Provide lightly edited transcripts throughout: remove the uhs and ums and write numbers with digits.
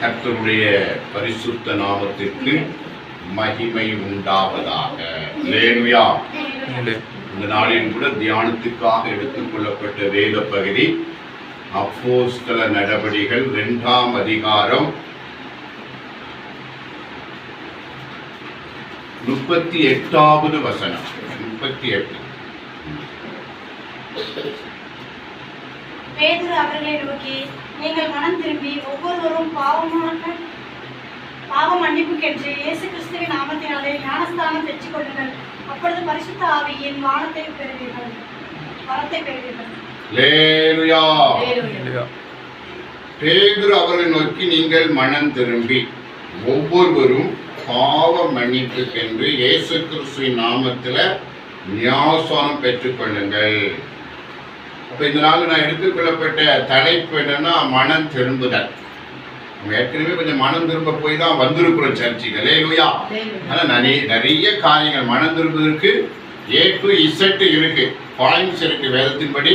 கர்த்தருடைய பரிசுத்த நாமத்திற்கு மகிமை உண்டாவதாக. அல்லேலூயா. இந்த நாளில் கூட தியானத்துக்காக எடுத்துக்கொள்ளப்பட்ட வேத பகுதி அப்போஸ்தல நடபடிகள் 2ஆம் அதிகாரம் 38வது வசனம். 38. பேதுரு அவர்களை நோக்கி, நீங்கள் மனம் திரும்பி ஒவ்வொருவரும் பாவ மன்னிப்புக்கென்று இயேசு கிறிஸ்துவின் நாமத்தினாலே ஞானஸ்தானம் பெற்றுக் கொள்ளுங்கள். அப்பொழுது பரிசுத்த ஆவியின் வரத்தை பெறுவீர்கள். அல்லேலூயா. பேதுரு அவர்களை நோக்கி, நீங்கள் மனம் திரும்பி ஒவ்வொருவரும் பாவ மன்னிப்புக்கென்று இயேசு கிறிஸ்துவின் நாமத்தில் ஞானஸ்தானம் பெற்றுக்கொள்ளுங்கள். அப்போ இந்த நாள் நான் எடுத்துக்கொள்ளப்பட்ட தலைப்பு என்னன்னா, மனம் திரும்புதல். நம்ம ஏற்கனவே கொஞ்சம் மனம் திரும்ப போய் தான் வந்திருக்கிறோம் சர்ச்சுக்கு. அல்லேலூயா. ஆனால் நிறைய காரியங்கள் மனம் திரும்புவதற்கு A to Z இருக்கு, பாயிண்ட்ஸ் இருக்கு. வேதத்தின்படி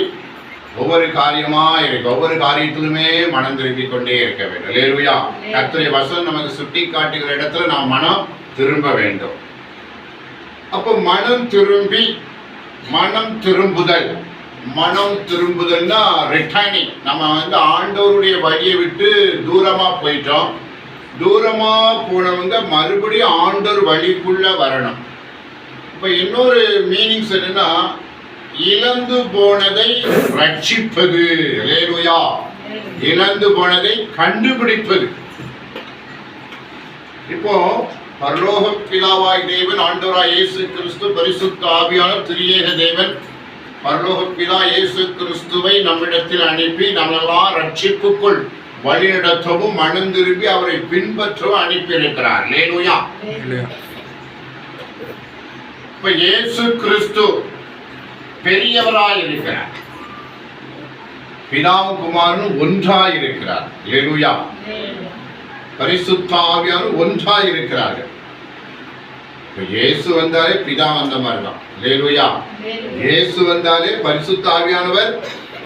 ஒவ்வொரு காரியமா இருக்கு. ஒவ்வொரு காரியத்திலுமே மனம் திரும்பிக் கொண்டே இருக்க வேண்டும். அல்லேலூயா. கர்த்தருடைய வசனம் நமக்கு சுட்டி காட்டுகிற இடத்துல நாம் மனம் திரும்ப வேண்டும். அப்போ மனம் திரும்புதல். மனம் திரும்புதல்னா ரிட்டர்னிங். நம்ம ஆண்டவருடைய வழியை விட்டு தூரமா போயிட்டோம். தூரமா போனவங்க மறுபடியும் ஆண்டவர் வழிக்குள்ள வரணும். இப்ப இன்னொரு மீனிங்ஸ் என்னன்னா, இழந்து போனதை ரட்சிப்பது. அல்லேலூயா. இழந்து போனதை கண்டுபிடிப்பது. இப்போ பரலோக பிதாவாய் தேவன், ஆண்டவராய் இயேசு கிறிஸ்து, பரிசுத்த ஆவியானவர், திரியேக தேவன், பரலோக பிதா இயேசு கிறிஸ்துவை நம்மிடத்தில் அனுப்பி நம்மெல்லாம் ரட்சிப்புக்குள் வழிநடத்தவும் மனம் திரும்பி அவரை பின்பற்றவும் அனுப்பியிருக்கிறார். அல்லேலூயா. இப்ப இயேசு கிறிஸ்து பெரியவராய் இருக்கிறார். பிதாவும் குமாரனும் ஒன்றாய் இருக்கிறார். அல்லேலூயா. பரிசுத்த ஆவியானவர் ஒன்றாய் இருக்கிறார்கள். இயேசு வந்தாலே பிதா வந்த மாதிரி தான். அல்லேலூயா. இயேசு வந்தாலே பரிசுத்த ஆவியானவர்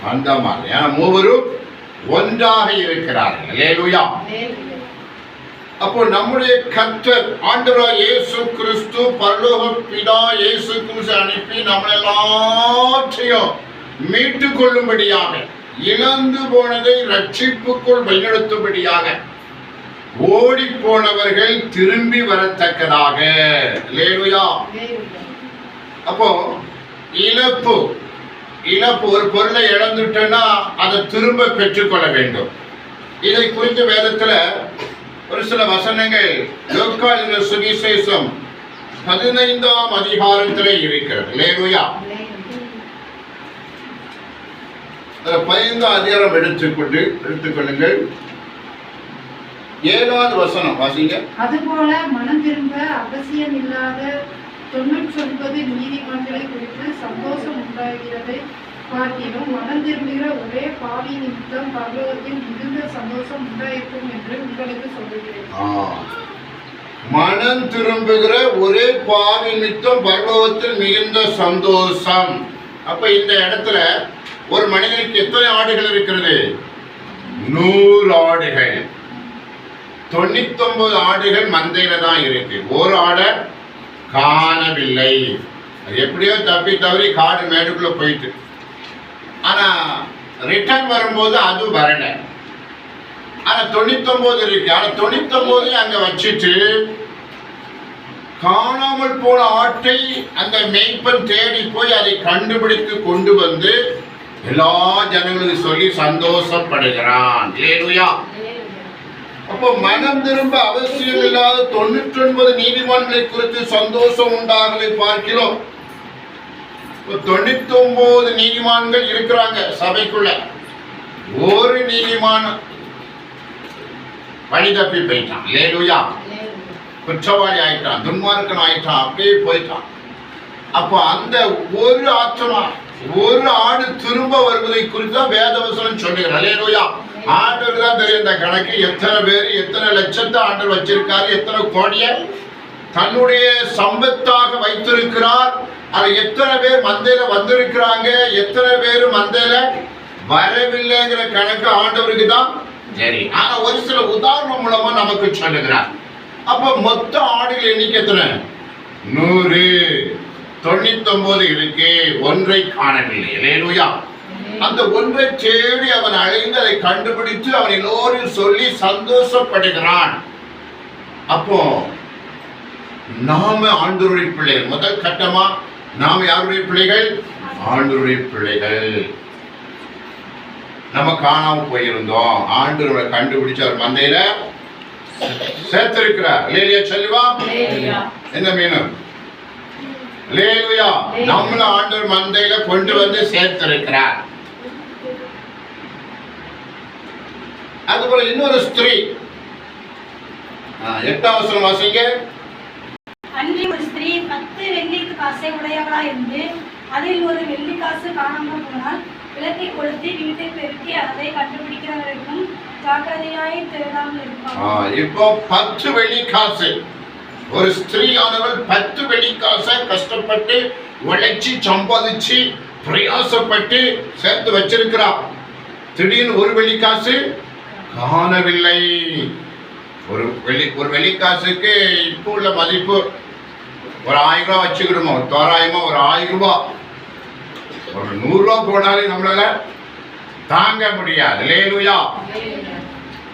வந்த மாதிரி. ஏன்னா மூவரும் ஒன்றாக இருக்கிறார்கள். அல்லேலூயா. அப்போ நம்முடைய கர்த்தர் ஆண்டவராய் இயேசு கிறிஸ்து, பரலோக பிதா இயேசு கிறிஸ்து அனுப்பி நம்ம எல்லாத்தையும் மீட்டுக் கொள்ளும்படியாக, இழந்து போனதை ரட்சிப்புக்குள் வழிநடத்தும்படியாக, ஓடி போனவர்கள் திரும்பி வரத்தக்கதாக. அல்லேலூயா. அப்போ இழப்பு ஒரு பொருளை இழந்துட்டோன்னா அதை திரும்ப பெற்றுக்கொள்ள வேண்டும். இதை குறித்த வேதத்துல ஒரு சில வசனங்கள் லூக்கா எழுதின சுவிசேஷம் 15ஆம் அதிகாரத்திலே இருக்கிறது. அல்லேலூயா. 15ஆம் அதிகாரம் எடுத்துக்கொள்ளுங்கள். 7வது வசனம் வாசிங்க. அதுபோல மனம் திரும்ப அவசியம் இல்லாத 99 நீதிமான்களை குறித்து சந்தோஷம் உண்டாகிறதை பார்க்கிலும் மனம் திரும்புகிற ஒரே பாவி நிமித்தம் பரலோகத்தில் மிகுந்த சந்தோஷம் உண்டாயிருக்கும் என்று உங்களுக்கு சொல்லுகிறேன். மனம் திரும்புகிற ஒரே பாவி நிமித்தம் பரலோகத்தில் மிகுந்த சந்தோஷம். அப்ப இந்த இடத்துல ஒரு மனிதனுக்கு எத்தனை ஆடுகள் இருக்கிறது? 100 ஆடுகள். 99 ஆடுகள் மந்தையில தான் இருக்கு. ஒரு ஆடை காணவில்லை. அது எப்படியோ தப்பி தவறி காடு மேடுக்குள்ள போயிட்டு, ஆனா ரிட்டர்ன் வரும்போது அது வரல. ஆனா 99 இருக்கு. ஆனா 99 அங்க வச்சுட்டு காணாமல் போன ஆட்டை அந்த மேய்ப்பன் தேடி போய் அதை கண்டுபிடித்து கொண்டு வந்து எல்லா ஜனங்களுக்கும் சொல்லி சந்தோஷப்படுகிறான். அல்லேலூயா. அப்போ மனம் திரும்ப அவசியம் இல்லாத 99 நீதிமான்களை குறித்து சந்தோஷம் உண்டாகலை பார்க்கிறோம். 99 நீதிமான்கள் இருக்கிறாங்க சபைக்குள்ள. ஒரு நீதிமான் வழி தப்பி போயிட்டான். அல்லேலூயா. குற்றவாளி ஆயிட்டான், துன்மார்க்கன் ஆயிட்டான், அப்படியே போயிட்டான். அப்போ அந்த ஒரு ஆத்மா, ஒரு ஆடு திரும்ப வருவதை குறித்து தான் வேதவசனம் சொல்லுகிறார். அல்லேலூயா. ஆண்டவருக்கு தான் தெரியும் இந்த கணக்கு. எத்தனை பேர், எத்தனை லட்சத்தை ஆண்டவர் வச்சிருக்காரு, எத்தனை கோடிய தன்னுடைய சம்பத்தாக வைத்திருக்கிறார். அது எத்தனை பேர் மந்தையில வந்திருக்கிறாங்க, எத்தனை பேர் மந்தையில வரவில்லைங்கிற கணக்கு ஆண்டவருக்கு தான் சரி, ஆனா ஒரு சில உதாரணம் மூலமா நமக்கு சொல்லுகிறார். அப்ப மொத்த ஆடுகள் எண்ணிக்கை எத்தனை? 100. 99 இருக்கு, ஒன்றை காணவில்லை. அல்லேலூயா. அந்த ஒன்றை தேடி அவன் அழைந்து அதை கண்டுபிடித்து அவன் எல்லோரும் சொல்லி சந்தோஷப்படுகிறான். அப்போ நாம ஆண்டவருடைய பிள்ளைகள். முதல் கட்டமா நாம யாருடைய பிள்ளைகள்? ஆண்டவருடைய பிள்ளைகள். நம்ம காணாம போயிருந்தோம், ஆண்டவரை கண்டுபிடிச்சு அவர் மந்தையில சேர்த்திருக்கிறார். அல்லேலூயா சொல்லுவா. என்ன மீனும் அல்லேலூயா. நம்மள ஆண்டவர் மந்தையில கொண்டு வந்து சேர்த்திருக்கிறார். அதுபோல இன்னொரு ஸ்திரீ 8ஆம் வசனம் வாசிங்க. அன்றி ஒரு ஸ்திரீ 10 வெள்ளிக்கு காசை உடையவளா இருந்து அதில் ஒரு வெள்ளிக்காசு காணாமல் போனால் விளக்கை கொளுத்தி வீட்டை பெருக்கி அதை கண்டுபிடிக்கிற வரைக்கும் ஜாக்கிரதையாய் தேடாமல் இருப்பாள். இப்போ 10 வெள்ளிக்காசு. ஒரு ஸ்திரீயானவள் 10 வெள்ளிக்காசை கஷ்டப்பட்டு உழைச்சி சம்பாதிச்சு பிரயாசப்பட்டு சேர்த்து வச்சிருக்கிறார். திடீர்னு ஒரு வெள்ளிக்காசு காணவில்லை. ஒரு வெள்ளிக்காசுக்கு இப்போ உள்ள மதிப்பு ஒரு 1000 ரூபாய் வச்சுக்கிடுமோ, தோராயமா ஒரு 1000 ரூபாய். ஒரு 100 ரூபாய் போனாலே நம்மளால தாங்க முடியாது. அல்லேலூயா.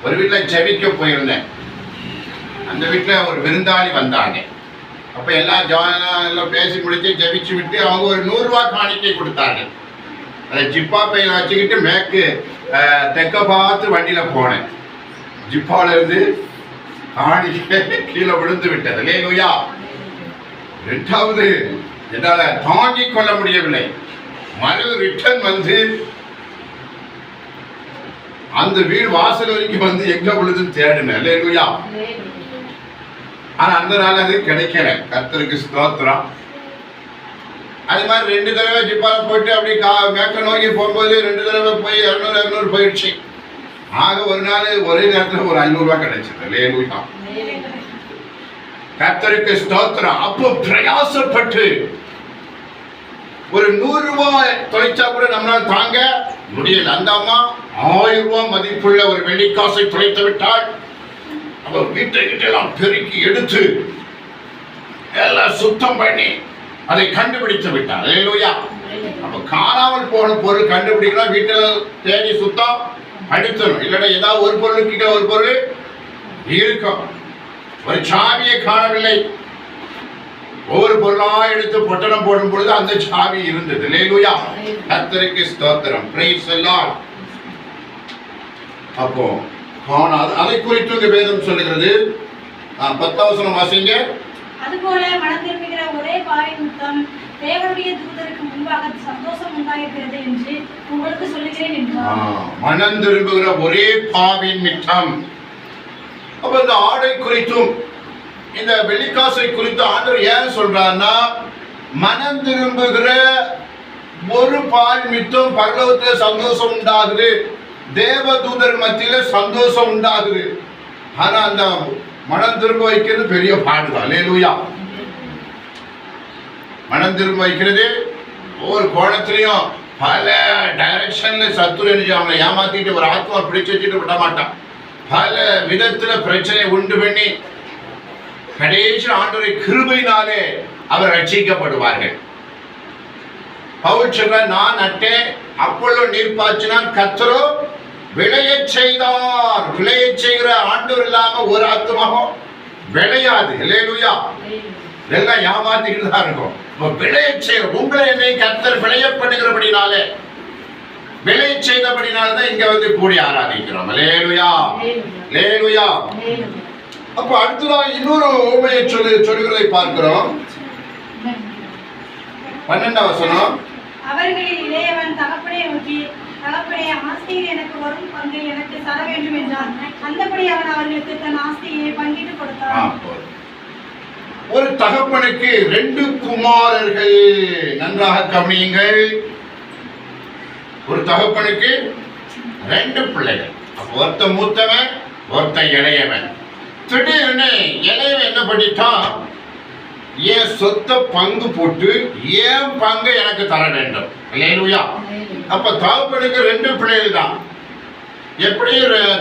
ஒரு வீட்டில் ஜெபிக்க போயிருந்தேன். அந்த வீட்டில் ஒரு விருந்தாளி வந்தாங்க. அப்போ எல்லாம் பேசி முடிச்சு ஜெபிச்சு விட்டு அவங்க ஒரு 100 ரூபாய் காணிக்கை கொடுத்தாங்க. அதை ஜிப்பா பையில வச்சுக்கிட்டு மேற்கு தெற்க பார்த்து வண்டியில் போனேன். ஜிப்பால இருந்து காணிக்கை கீழே விழுந்து விட்டது. அல்லேலூயா. இரண்டாவது என்னால தாங்கிக் கொள்ள முடியவில்லை. மறு ரிட்டர்ன் வந்து அந்த வீடு வாசல் வரைக்கும் வந்து எங்க விழுதுன்னு தேடினேன். அல்லேலூயா. ஆனா அந்த நாள் அது கிடைக்கல. கர்த்தருக்கு ஸ்தோத்திரம். அது மாதிரி 2 தடவை ஜிப்பால போட்டு அப்படி மேற்க நோக்கி போகும்போது 2 தடவை போய் 200 போயிடுச்சு. ஆக ஒரு நாள் ஒரே நேரத்தில் ஒரு 500 ரூபாய் கிடைச்சது. அல்லேலூயா. கர்த்தருக்கு ஸ்தோத்திரம். அப்போ பிரயாசப்பட்டு ஒரு 100 ரூபாய் தொலைச்சா கூட நம்மளால் தாங்க முடியல. அந்த அம்மா 1000 ரூபாய் மதிப்புள்ள ஒரு வெள்ளிக்காசை தொலைத்து விட்டாள். அவர் வீட்டை எல்லாம் பெருக்கி எடுத்து எல்லாம் சுத்தம் பண்ணி அதை கண்டுபிடித்து விட்டார். அல்லேலூயா. அப்ப காணாமல் போன பொருள் கண்டுபிடிக்கலாம். வீட்டில் தேடி சுத்தம் அடித்தணும். இல்லைன்னா ஏதாவது ஒரு பொருளுக்கு ஒரு பொருள் இருக்கும். ஒரு சாவியை காணவில்லை. ஒவ்வொரு பொருளா எடுத்து பொட்டணம் போடும் பொழுது அந்த சாவி இருந்தது. அல்லேலூயா. கர்த்தருக்கு ஸ்தோத்திரம். Praise the Lord. அப்போ அதை குறித்து வேதம் சொல்லுகிறது. 10ஆம் வசனம் வாசிங்க. அதுபோல மனம் திரும்புகிற ஒரே பாவி நிமித்தம் தேவனுடைய தூதருக்கு முன்பாக சந்தோஷம் உண்டாகிறது என்று உங்களுக்கு சொல்லுகிறேன் என்றார். மனம் திரும்புகிற ஒரே பாவி நிமித்தம். அப்ப இந்த ஆடை குறித்தும் இந்த வெள்ளிக்காசை குறித்து ஆண்டவர் ஏன் சொல்றாருன்னா, மனம் திரும்புகிற ஒரு பாவி நிமித்தம் பரலோகத்தில் சந்தோஷம் உண்டாகுது, தேவதூதர் மத்தியில சந்தோஷம் உண்டாகுது. ஆனா அந்த மனம் திரும்ப வைக்கிறது பெரிய பாடுதான். அல்லேலூயா. மனம் திரும்ப வைக்கிறது ஒவ்வொரு கோணத்திலையும் பல டைரக்ஷன்ல சத்துரு அவனை ஏமாத்திட்டு ஒரு ஆத்மா பிடிச்சு வச்சுட்டு விட மாட்டான். பல விதத்துல பிரச்சனை உண்டு பண்ணி கடைசி ஆண்டவருடைய கிருபையினாலே அவர் ரட்சிக்கப்படுவார்கள். பவுல் சொல்ற, நான் நட்டேன், அப்பொழுது நீர் பாய்ச்சினான், கர்த்தரோ விளையச் செய்தார். விளையச் செய்கிற ஆண்டவர் இல்லாம ஒரு ஆத்மாவும் விளையாது. அல்லேலூயா. எல்லாம் ஏமாத்திக்கிட்டு தான் இருக்கும். விளையச் செய்கிற உங்களை என்னை கர்த்தர் விளையப்படுகிறபடினாலே, விளையச் செய்தபடினால்தான் இங்க வந்து கூடி ஆராதிக்கிறோம். அல்லேலூயா. அல்லேலூயா. அப்ப அடுத்ததான் இன்னொரு உண்மையை சொல்லுகிறதை பார்க்கிறோம். 12ஆம் வசனம். அவர்களில் இளையவன் தகப்பனை நோக்கி, தகப்பனே, ஆஸ்தியில் எனக்கு வரும் பங்கை எனக்கு தர வேண்டும் என்றான். அந்தபடி அவன் அவர்களுக்கு தன் ஆஸ்தியை பங்கிட்டு கொடுத்தான். ஒரு தகப்பனுக்கு 2 குமாரர்கள். நன்றாக கவனியுங்கள். ஒரு தகப்பனுக்கு 2 பிள்ளைகள். ஒருத்த மூத்தவன், ஒருத்த இளையவன். திடீர்னு இளையவன் என்ன பண்ணிட்டான், என் சொத்தை பங்கு போட்டு ஏன் பங்கு எனக்கு தர வேண்டும். அல்லேலூயா. அப்ப தகப்பனுக்கு 2 பிள்ளைகள் தான். எப்படி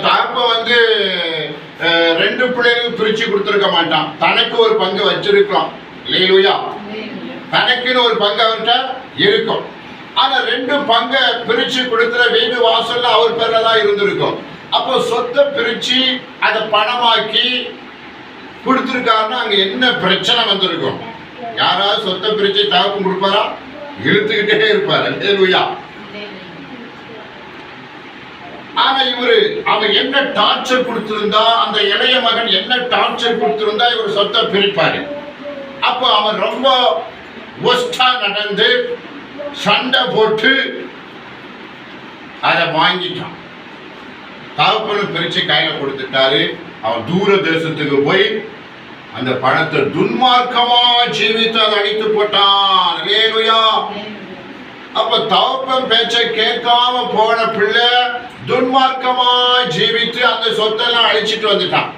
தகப்பன் வந்து 2 பிள்ளைகளுக்கு பிரிச்சு கொடுத்துருக்க மாட்டான். தனக்கு ஒரு பங்கு வச்சிருக்கலாம். இல்லையா? தனக்குன்னு ஒரு பங்கு அவர்கிட்ட இருக்கும். ஆனா 2 பங்கை பிரிச்சு கொடுக்கிற வீடு வாசல்ல அவர் பேர்ல தான் இருந்திருக்கும். அப்போ சொத்தை பிரிச்சு அதை பணமாக்கி கொடுத்துருக்காருன்னா அங்க என்ன பிரச்சனை வந்திருக்கும்? யாராவது சொத்தை பிரிச்சு தகப்பன் கொடுப்பாரா? இழுத்துக்கிட்டே இருப்பாரு. இல்லையா? ஆனா அவன் என்ன டார்ச்சர் கொடுத்திருந்தா, அந்த இளைய மகன் என்ன டார்ச்சர் கொடுத்திருந்தா இவர் சொத்தை பிரிப்பாரு. அப்ப அவன் ரொம்ப ஒஸ்டா நடந்து சண்டை போட்டு அதை வாங்கிட்டான். தகப்பனும் பிரிச்சு கையில கொடுத்துட்டாரு. அவன் தூர தேசத்துக்கு போய் அந்த பணத்தை துன்மார்க்கமா ஜீவித்து அதை அடித்து போட்டான். அல்லேலூயா. அப்ப தகப்பன் பேச்சை கேட்காம போன பிள்ளை துன்மார்க்கமா ஜீவித்து அந்த சொத்தெல்லாம் அழிச்சிட்டு வந்துட்டான்.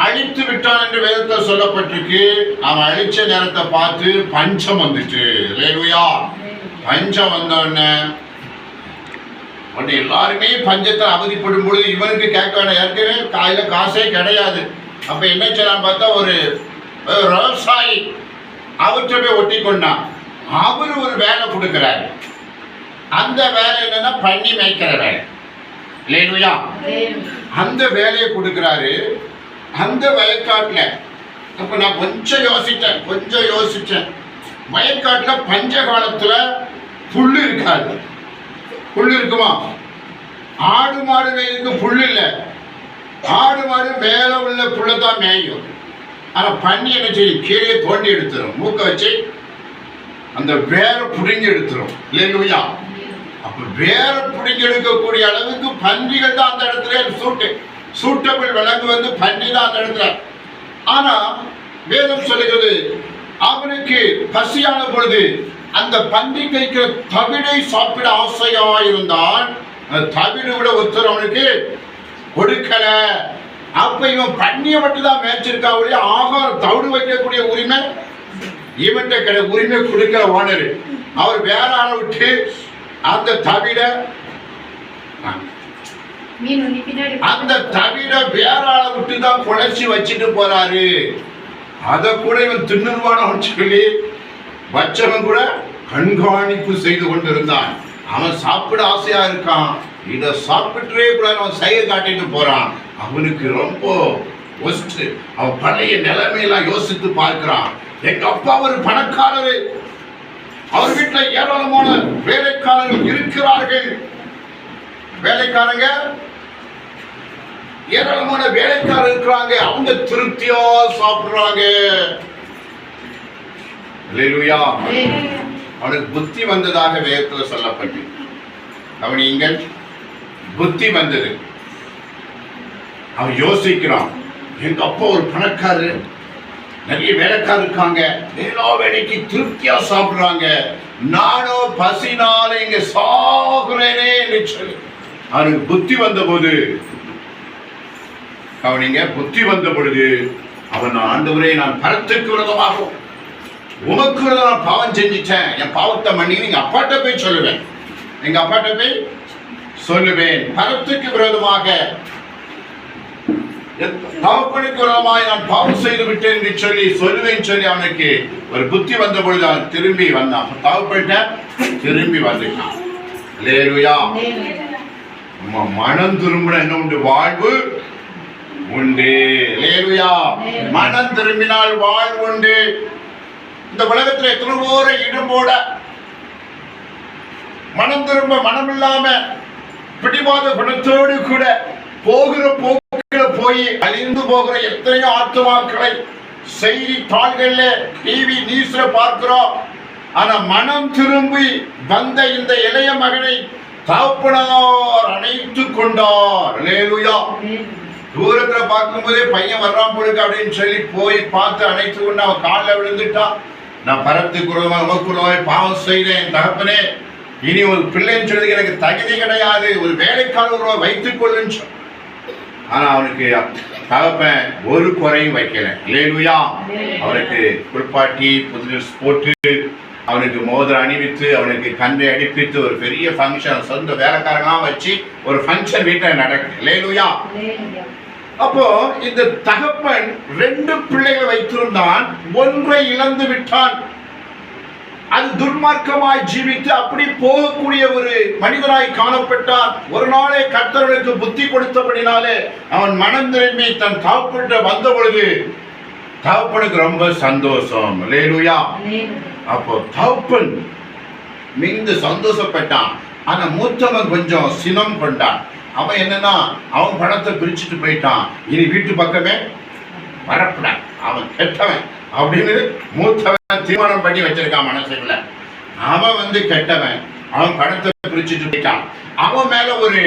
அழித்து விட்டான் என்று வேதத்தில் சொல்லப்பட்டிருக்கு. அவன் அழிச்ச நேரத்தை பார்த்து பஞ்சம் வந்துட்டு. அல்லேலூயா. பஞ்சம் வந்தோடனே எல்லாருமே பஞ்சத்தை அவதிப்படும் பொழுது இவனுக்கு கேட்க வேண்டாம். ஏற்கனவே காலையில காசே கிடையாது. அப்ப என்ன செய்யலாம் பார்த்தா ஒரு விவசாயி அவற்றை போய் ஒட்டி கொண்டான். அவரு ஒரு வேலை கொடுக்கிறாரு. அந்த வேலை என்னன்னா பண்ணி மேய்க்கிற வேலை. இல்லையா? அந்த வேலையை கொடுக்கிறாரு. அந்த வயக்காட்டுல அப்ப நான் கொஞ்சம் யோசிச்சேன். வயக்காட்டுல பஞ்ச காலத்துல புல்லு இருக்காது. புல்லு இருக்குமா? ஆடு மாடு மேய்க்கு புல்லு இல்லை. ஆடு மாடு மேல உள்ள புல்லதான் மேயும். ஆனா பண்ணி என்ன செய்யும்? கீழே தோண்டி எடுத்துரும். மூக்க வச்சு அந்த வேற புடுங்கி எடுத்துரும். இல்லையா? அப்ப வேற புடுங்கி எடுக்கக்கூடிய அளவுக்கு பன்றிகள் தான் அந்த இடத்துல சூட்டபிள் விலங்கு வந்து பன்றி தான் அந்த இடத்துல. ஆனா வேதம் சொல்லுகிறது அவனுக்கு பசியான பொழுது அந்த பன்றி கைக்கிற தவிடை சாப்பிட ஆசையா இருந்தான். தவிடு விட ஒருத்தர் அவனுக்கு கொடுக்கல. அப்ப இவன் பண்ணிய மட்டும் தான் மேய்ச்சிருக்கா. ஆகாரம் தவிடு வைக்கக்கூடிய உரிமை இவன்கிட்ட கிடையாது. உரிமை கொடுக்கிற ஓனர் அவர் வேற ஆளை விட்டு அந்த தவிட வேற ஆளை விட்டு தான் குழைச்சி வச்சுட்டு போறாரு. அதை கூட இவன் தின்னுவானு சொல்லி வச்சவன் கூட கண்காணிப்பு செய்து கொண்டிருந்தான். அவன் சாப்பிட ஆசையா இருக்கான். இதை சாப்பிட்டே கூட அவன் செய்ய காட்டிட்டு போறான். அவனுக்கு ரொம்ப அவன் பழைய நிலைமையெல்லாம் யோசித்து பார்க்கிறான். எங்க அப்பா ஒரு பணக்காரரு. அவர் வீட்டுல ஏராளமான வேலைக்காரர்கள் இருக்கிறார்கள். வேலைக்காரங்க ஏராளமான வேலைக்காரர் இருக்கிறாங்க. அவங்க திருப்தியா சாப்பிடுறாங்க. அல்லேலூயா. அவனுக்கு புத்தி வந்ததாக வேதத்தில் சொல்லப்பட்டு கவனியுங்கள். புத்தி வந்தது. அவன் யோசிக்கிறான். எங்க அப்பா ஒரு பணக்காரரு, நிறைய வேலைக்காரர் இருக்காங்க, வேளா வேலைக்கு திருப்தியா சாப்பிடுறாங்க. நானோ பசினால இங்க சாகுறேனே என்று சொல்லி அவனுக்கு புத்தி வந்த போது கவனிங்க, புத்தி வந்த பொழுது அவன் ஆண்டவரே, நான் பரத்துக்கு விரோதமாக உமக்கு விரோதமாக பாவம் செஞ்சிட்டேன். என் பாவத்தை மன்னி எங்க அப்பாட்ட போய் சொல்லுவேன். எங்க அப்பாட்ட போய் சொல்லுவேன். பரத்துக்கு விரோதமாக தகப்பனுக்கு விரோதமாக நான் பாவம் செய்து விட்டேன் என்று சொல்லி சொல்லுவேன் சொல்லி அவனுக்கு ஒரு புத்தி வந்த பொழுது அவன் திரும்பி வந்தான். தகப்பன்ட்ட திரும்பி வந்துட்டான். அல்லேலூயா. மனம் திரும்பின என்ன உண்டு? வாழ்வு உண்டு. அல்லேலூயா. மனம் திரும்பினால் வாழ்வு உண்டு. இந்த உலகத்துல எத்தனை பேரை இடும்போட மனம் திரும்ப மனம் இல்லாம பிடிவாத குணத்தோடு கூட போகிற போக்குல போய் அழிந்து போகிற எத்தனையோ ஆத்துமாக்களை செய்தித்தாள்கள்ல டிவி நியூஸ்ல பார்க்கிறோம். ஆனா மனம் திரும்பி வந்த இந்த இளைய மகனை தகப்பனார் அணைத்துக் கொண்டார். அல்லேலூயா. தூரத்துல பார்க்கும் போதே பையன் வர்றான் போலுக்கு அப்படின்னு சொல்லி போய் பார்த்து அணைத்து கொண்டு அவன் காலில் விழுந்துட்டான். நான் பரத்துக்குறவாய் பாவம் செய்தேன் தகப்பனே, இனி ஒரு பிள்ளைன்னு சொல்லி எனக்கு தகுதி கிடையாது, ஒரு வேலைக்காரர் வைத்துக் கொள்ளுன்னு சொன்ன. ஆனா அவனுக்கு தகப்பன் ஒரு குறையும் வைக்கல. அல்லேலூயா. அவனுக்கு குளிப்பாட்டி புது ட்ரெஸ் போட்டு அவனுக்கு மோதிரம் அணிவித்து அவனுக்கு கன்றை அடிப்பித்து ஒரு பெரிய ஃபங்க்ஷன், சொந்த வேலைக்காரங்களாம் வச்சு ஒரு ஃபங்க்ஷன் வீட்டில் நடக்குது. அல்லேலூயா. அப்போ இந்த தகப்பன் 2 பிள்ளைகளை வைத்திருந்தான், ஒன்றை இழந்து விட்டான். அது துன்மார்க்கமாய் ஜீவித்து அப்படி போகக்கூடிய ஒரு மனிதனாய் காணப்பட்டான். ஒரு நாளே கர்த்தருக்கு புத்தி கொடுத்தபடினாலே அவன் மனம் திரும்பி தன் தகப்பன்கிட்ட வந்த பொழுது தகப்பனுக்கு ரொம்ப சந்தோஷம். அல்லேலூயா. அப்போ தகப்பன் மிகுந்த சந்தோஷப்பட்டான். ஆனா மூத்தவன் கொஞ்சம் சினம் கொண்டான். அவன் என்னன்னா, அவன் பணத்தை பிரிச்சுட்டு போயிட்டான், இனி வீட்டு பக்கமே வரப்படாது, அவன் கெட்டவன் அப்படின்னு மூத்தவன் தீர்மானம் பண்ணி வச்சிருக்கான் மனசுக்குள்ள. அவன் கெட்டவன், அவன் பணத்தை பிரிச்சுட்டு போயிட்டான். அவன் மேல ஒரு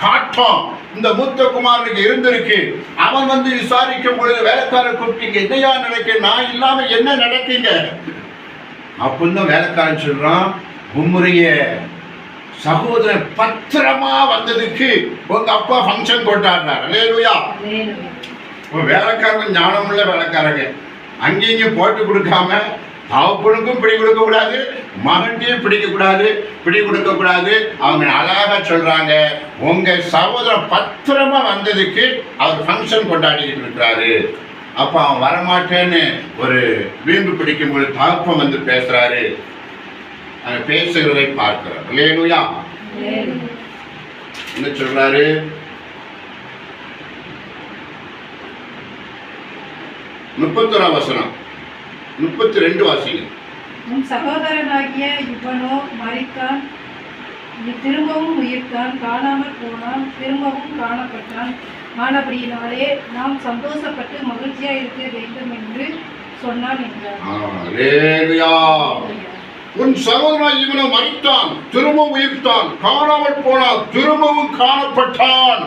காட்டம் இந்த மூத்த குமாரனுக்கு இருந்திருக்கு. அவன் விசாரிக்கும் பொழுது வேலைக்காரர் கூப்பிட்டீங்க, என்னையா நடக்கு, நான் இல்லாம என்ன நடக்குங்க அப்படின்னு வேலைக்காரன் சொல்றான். உம்முடைய சகோதரன் பத்திரமா வந்ததுக்கு உங்க அப்பா ஃபங்க்ஷன் கொண்டாடுறார். அல்லேலூயா. வேலைக்காரங்க ஞானம் உள்ள வேலைக்காரங்க, அங்கேயும் போட்டு கொடுக்காம தகப்பனுக்கும் பிடி கொடுக்க கூடாது, மகன்டையும் பிடிக்க கூடாது, பிடி கொடுக்க கூடாது. அவங்க அழகா சொல்றாங்க, உங்க சகோதரன் பத்திரமா வந்ததுக்கு அவர் ஃபங்க்ஷன் கொண்டாடிட்டு இருக்கிறாரு. அப்ப அவன் வரமாட்டேன்னு ஒரு வீம்பு பிடிக்கும் போது தகப்பன் பேசுறாரு. பேசுகிறதை பார்க்கிறார். அல்லேலூயா. என்ன சொல்றாரு? 31 வசனம், 32 வாசிங்க. உன் சகோதரனாகிய இவனோ மரித்தான், திரும்பவும் உயிர்த்தான், காணாமல் போனான், திரும்பவும் காணப்பட்டான். ஆனபடியினாலே நாம் சந்தோஷப்பட்டு மகிழ்ச்சியா இருக்க வேண்டும் என்று சொன்னான் என்றார். அல்லேலூயா. உன் சகோதரன் இவனோ மரித்தான், திரும்பவும் உயிர்த்தான், காணாமல் போனான், திரும்பவும் காணப்பட்டான்.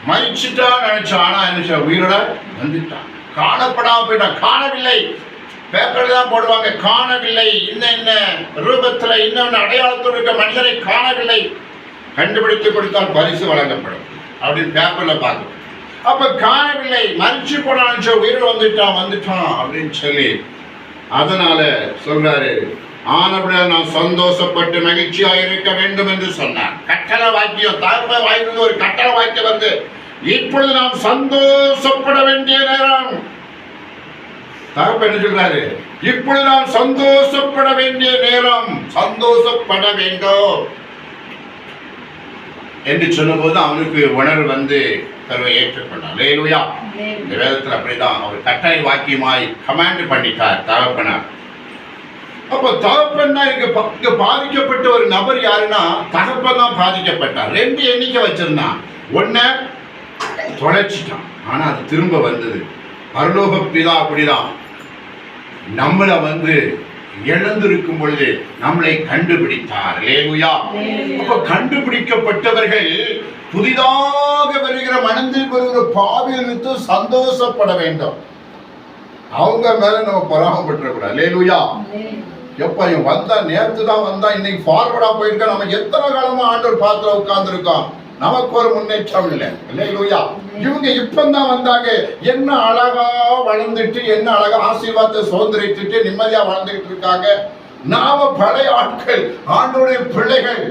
மரிச்சிட்டான் நினைச்சான், ஆனா என்ன உயிரோட வந்துட்டான். காணப்படாம போயிட்டான், காணவில்லை. பேப்பர்ல தான் போடுவாங்க, காணவில்லை, இன்ன ரூபத்துல இன்னொன்னு அடையாளத்தோடு இருக்க மனிதரை காணவில்லை, கண்டுபிடித்து கொடுத்தால் பரிசு வழங்கப்படும் அப்படின்னு பேப்பர்ல பார்க்கணும். அப்ப காணவில்லை, மரிச்சு போனான், உயிரோட வந்துட்டான் அப்படின்னு சொல்லி அதனால சொல்றாரு, ஆனபடியா நான் சந்தோஷப்பட்டு மகிழ்ச்சியா இருக்க வேண்டும் என்று சொன்னார். கட்டளை வாக்கியம், தகப்ப வாய்ந்து ஒரு கட்டளை வாக்கியம் வந்து, இப்பொழுது நாம் சந்தோஷப்பட வேண்டிய நேரம். தகப்ப என்ன சொல்றாரு? இப்பொழுது நாம் சந்தோஷப்பட வேண்டிய நேரம், சந்தோஷப்பட வேண்டும் என்று சொன்னபோது அவனுக்கு உணர்வு தருவை ஏற்றுக்கொண்டான். அல்லேலூயா. இந்த வேதத்தில் அப்படிதான் அவர் கட்டளை வாக்கியமாய் கமாண்ட் பண்ணிட்டார் தகப்பனார். அப்ப தகப்பன் தான் இங்க பாதிக்கப்பட்ட ஒரு நபர் யாருன்னா தகப்பன் தான் பாதிக்கப்பட்டார். 2 எண்ணிக்கை வச்சிருந்தான், ஒன்ன தொலைச்சிட்டான், ஆனா அது திரும்ப வந்தது. பரலோக பிதா அப்படிதான் நம்மளை இழந்திருக்கும் பொழுது நம்மளை கண்டுபிடித்தார். அல்லேலூயா. அப்ப கண்டுபிடிக்கப்பட்டவர்கள் புதிதாக வருகிற மனதில் வருகிற பாவியில் விட்டு சந்தோஷப்பட வேண்டும். அவங்க மேல நம்ம பொறாமப்பட்டுறக்கூடாது. அல்லேலூயா. எப்ப இவன் வந்தா, நேற்று தான் வந்தா, இன்னைக்கு ஃபார்வர்டா போயிருக்கா, நம்ம எத்தனை காலமா ஆண்டவர் பாத்திர உட்கார்ந்து இருக்கோம், நமக்கு ஒரு முன்னேற்றம் இல்லை. அல்லேலூயா. இவங்க இப்பதான் வந்தாங்க, என்ன அழகா வளர்ந்துட்டு, என்ன அழகா ஆசீர்வாதத்தை சுதந்திரித்துட்டு நிம்மதியா வளர்ந்துட்டு இருக்காங்க. நாம பழைய ஆட்கள், ஆண்டோடைய பிள்ளைகள்,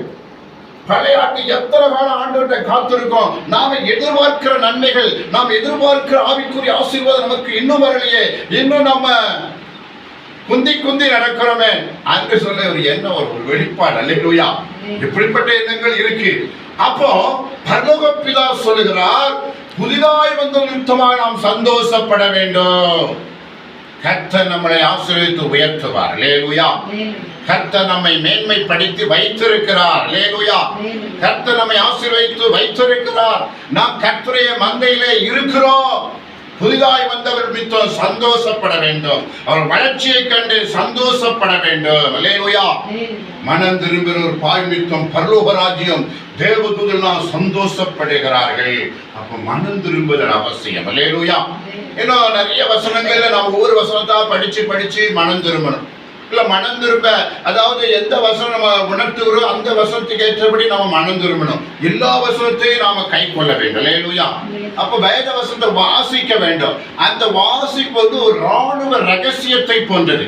பழைய ஆட்கள் எத்தனை காலம் ஆண்டவர்கிட்ட காத்திருக்கோம். நாம எதிர்பார்க்கிற நன்மைகள், நாம் எதிர்பார்க்கிற ஆவிக்குரிய ஆசீர்வாதம் நமக்கு இன்னும் வரலையே, இன்னும் நம்ம குந்தி நடக்கிறோமே அங்கு சொல்ல ஒரு எண்ணம், ஒரு வெளிப்பாடு. அல்லேலூயா. இப்படிப்பட்ட எண்ணங்கள் இருக்கு. அப்போ பரலோக பிதா சொல்லுகிறார், புதிதாய் வந்த நிமித்தமாக நாம் சந்தோஷப்பட வேண்டும். கர்த்தர் நம்மளை ஆசீர்வதித்து உயர்த்துவார். அல்லேலூயா. கர்த்தர் நம்மை மேன்மைப்படுத்தி வைத்திருக்கிறார். அல்லேலூயா. கர்த்தர் நம்மை ஆசீர்வதித்து வைத்திருக்கிறார். நாம் கர்த்தருடைய மந்தையிலே இருக்கிறோம். புதிதாய் வந்தவர் நிமித்தம் சந்தோஷப்பட வேண்டும். அவர் வளர்ச்சியை கண்டு சந்தோஷப்பட வேண்டும். அல்லேலூயா. மனம் திரும்பினோர் பாய் நிமித்தம் பரலோக ராஜ்யம் தேவதூதர்கள் சந்தோஷப்படுகிறார்கள். அப்ப மனம் திரும்புதல் அவசியம். அல்லேலூயா. இன்னும் நிறைய வசனங்கள்ல நம்ம ஒவ்வொரு வசனத்தா படிச்சு மனம் திரும்பணும். இல்ல மனம் திரும்ப, அதாவது எந்த வசனம் நம்ம உணர்த்துகிறோம் அந்த வசனத்துக்கு ஏற்றபடி நம்ம மனம் திரும்பணும். எல்லா வசனத்தையும் நாம கை கொள்ள வேண்டும். அல்லேலூயா. அப்ப வேத வசனத்தை வாசிக்க வேண்டும். அந்த வாசிப்பு ஒரு ராணுவ ரகசியத்தை போன்றது.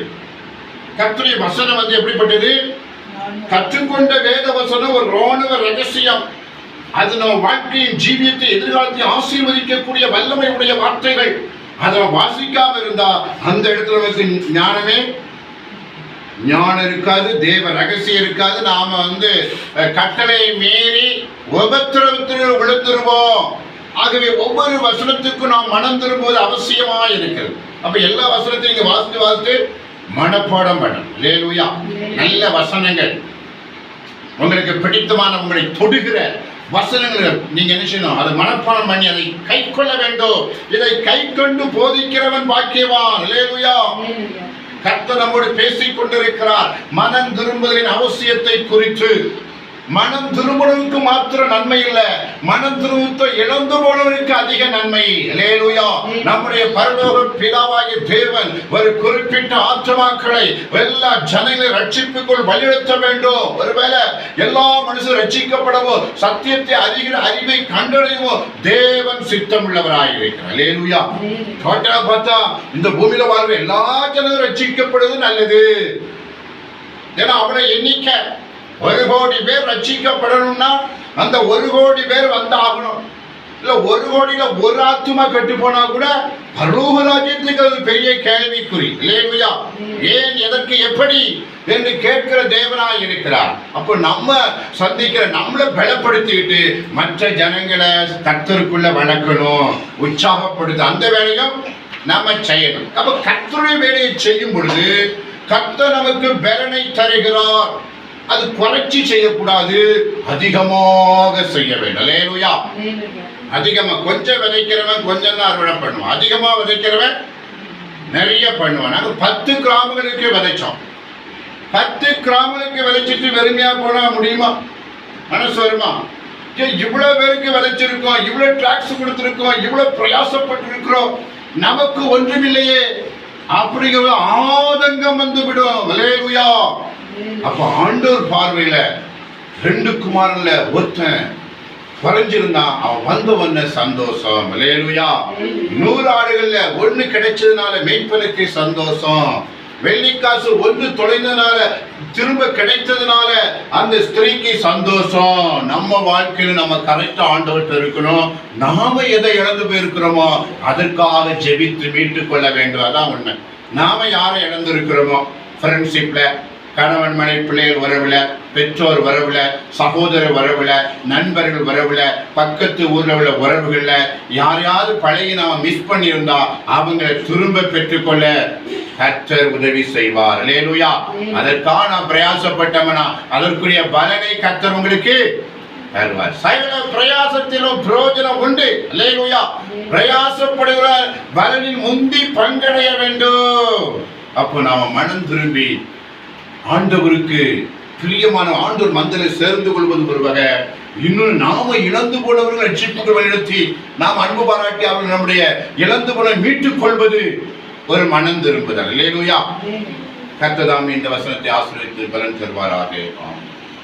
கர்த்தருடைய வசனம் வந்து எப்படிப்பட்டது? கற்றுக்கொண்ட வேத வசனம் ஒரு ராணுவ ரகசியம். அது நம்ம வாழ்க்கையின் ஜீவியத்தை எதிர்காலத்தை ஆசீர்வதிக்கக்கூடிய வல்லமை உடைய வார்த்தைகள். அதை வாசிக்காம இருந்தா அந்த இடத்துல வந்து ஞானம் இருக்காது, தேவ ரகசியம் இருக்காது. நாம வந்து கட்டளை மீறி உபத்திரவத்தில் விழுந்துருவோம். ஆகவே ஒவ்வொரு வசனத்துக்கும் நாம் மனம் திரும்புவது அவசியமா இருக்கிறது. அப்ப எல்லா வசனத்தையும் நீங்க வாசித்து மனப்பாடம் பண்ணணும். அல்லேலூயா. நல்ல வசனங்கள், உங்களுக்கு பிடித்தமான, உங்களை தொடுகிற வசனங்கள் நீங்க என்ன செய்யணும்? அதை மனப்பாடம் பண்ணி அதை கை கொள்ள வேண்டும். இதை கை கொண்டு போதிக்கிறவன் பாக்கியவான். அல்லேலூயா. கர்த்தர் நம்மோடு பேசிக் கொண்டிருக்கிறார் மனம் திரும்புதலின் அவசியத்தை குறித்து. மனம் திரும்புவதற்கு மாத்திரம் நன்மை இல்ல, மனம் திரும்பத்தை இழந்து போனவனுக்கு அதிக நன்மை. அல்லேலூயா. நம்முடைய பரலோக பிதாவாகிய தேவன் ஒரு குறிப்பிட்ட ஆத்துமாக்களை எல்லா ஜனங்களை ரட்சிப்புக்குள் வழிநடத்த வேண்டும். ஒருவேளை எல்லா மனுஷரும் ரட்சிக்கப்படவோ சத்தியத்தை அறிவை கண்டடையவோ தேவன் சித்தம் உள்ளவராயிருக்கிறார். அல்லேலூயா. டோட்டலா பார்த்தா இந்த பூமியில வாழ்ற எல்லா ஜனங்களும் ரட்சிக்கப்படுவது நல்லது. ஏன்னா அவருடைய எண்ணிக்கை 1 கோடி பேர் ரட்சிக்கப்படணும்னா அந்த 1 கோடி பேர் வந்தாகணும். இல்ல 1 கோடியில ஒரு ஆத்துமா கெட்டு போனா கூட பரலோக ராஜ்யத்துக்கு அது பெரிய கேள்விக்குறி. இல்லையா? ஏன், எதற்கு, எப்படி என்று கேட்கிற தேவனாய் இருக்கிறார். அப்போ நம்ம சந்திக்கிற நம்மளை பலப்படுத்திக்கிட்டு மற்ற ஜனங்களை கர்த்தருக்குள்ள வளர்க்கணும், உற்சாகப்படுத்த அந்த வேலையும் நாம செய்யணும். அப்ப கர்த்தருடைய வேலையை செய்யும் பொழுது கர்த்தர் நமக்கு பலனை தருகிறார். அது குறைச்சி செய்யக்கூடாது, அதிகமாக செய்ய வேண்டும். அல்லேலூயா. அதிகமா கொஞ்சம் விதைக்கிறவன் கொஞ்சம் தான் அறுவடை பண்ணுவான், அதிகமா விதைக்கிறவன் நிறைய பண்ணுவான். நாங்க 10 கிராமங்களுக்கு விதைச்சோம். 10 கிராமங்களுக்கு விதைச்சிட்டு வெறுமையா போனா முடியுமா? மனசு வருமா? இவ்வளவு பேருக்கு விதைச்சிருக்கோம், இவ்வளவு டாக்ஸ் கொடுத்திருக்கோம், இவ்வளவு பிரயாசப்பட்டு இருக்கிறோம், நமக்கு ஒன்றுமில்லையே அப்படிங்கிற ஆதங்கம் வந்து விடும். அல்லேலூயா. அப்ப ஆண்டவர் பார்வையில 2 குமாரன்ல ஒருத்தன் குறைஞ்சிருந்தா அவன் வந்தவன சந்தோஷம். அல்லேலூயா. 100 ஆடுகள்ல 1 கிடைச்சதுனால மேய்ப்பனுக்கு சந்தோஷம். வெள்ளிக்காசு 1 தொலைந்ததுனால திரும்ப கிடைத்ததுனால அந்த ஸ்திரீக்கு சந்தோஷம். நம்ம வாழ்க்கையில நம்ம கரெக்டா ஆண்டவர்கிட்ட இருக்கணும். நாம எதை இழந்து போயிருக்கிறோமோ அதற்காக ஜெபித்து மீட்டுக் கொள்ள வேண்டும். அதான் உண்மை. நாம யாரை இழந்து இருக்கிறோமோ, ஃப்ரெண்ட்ஷிப்ல, கணவன் மனைவி பிள்ளைகள் வரவுல, பெற்றோர் வரவுல, சகோதர வரவுல, நண்பர்கள் வரவுல, பக்கத்து ஊர்ல உள்ள உறவுகள்ல யாரையாவது பழகி நாம மிஸ் பண்ணியிருந்தா அவங்களை திரும்ப பெற்றுக்கொள்ள கர்த்தர் உதவி செய்வார். அல்லேலூயா. அதற்காக நான் பிரயாசப்பட்டவனா அதற்குரிய பலனை கர்த்தர் உங்களுக்கு தருவார். சகல பிரயாசத்திலும் பிரயோஜனம் உண்டு. அல்லேலூயா. பிரயாசப்படுகிற பலனில் முந்தி பங்கடைய வேண்டும். அப்போ நாம மனம் திரும்பி ஆண்டவருக்கு பிரியமான ஆண்டவர் மந்தலை சேர்ந்து கொள்வது ஒரு வகை. இன்னும் நாம இழந்து போனவர்கள் ரட்சிப்புக்கு வழிநடத்தி நாம் அன்பு பாராட்டி அவர்கள் நம்முடைய இழந்து போன மீட்டுக் கொள்வது ஒரு மனம் திரும்புதல். அல்லேலூயா. கர்த்தர் தாமே இந்த வசனத்தை ஆசீர்வதித்து பலன் தருவாராக.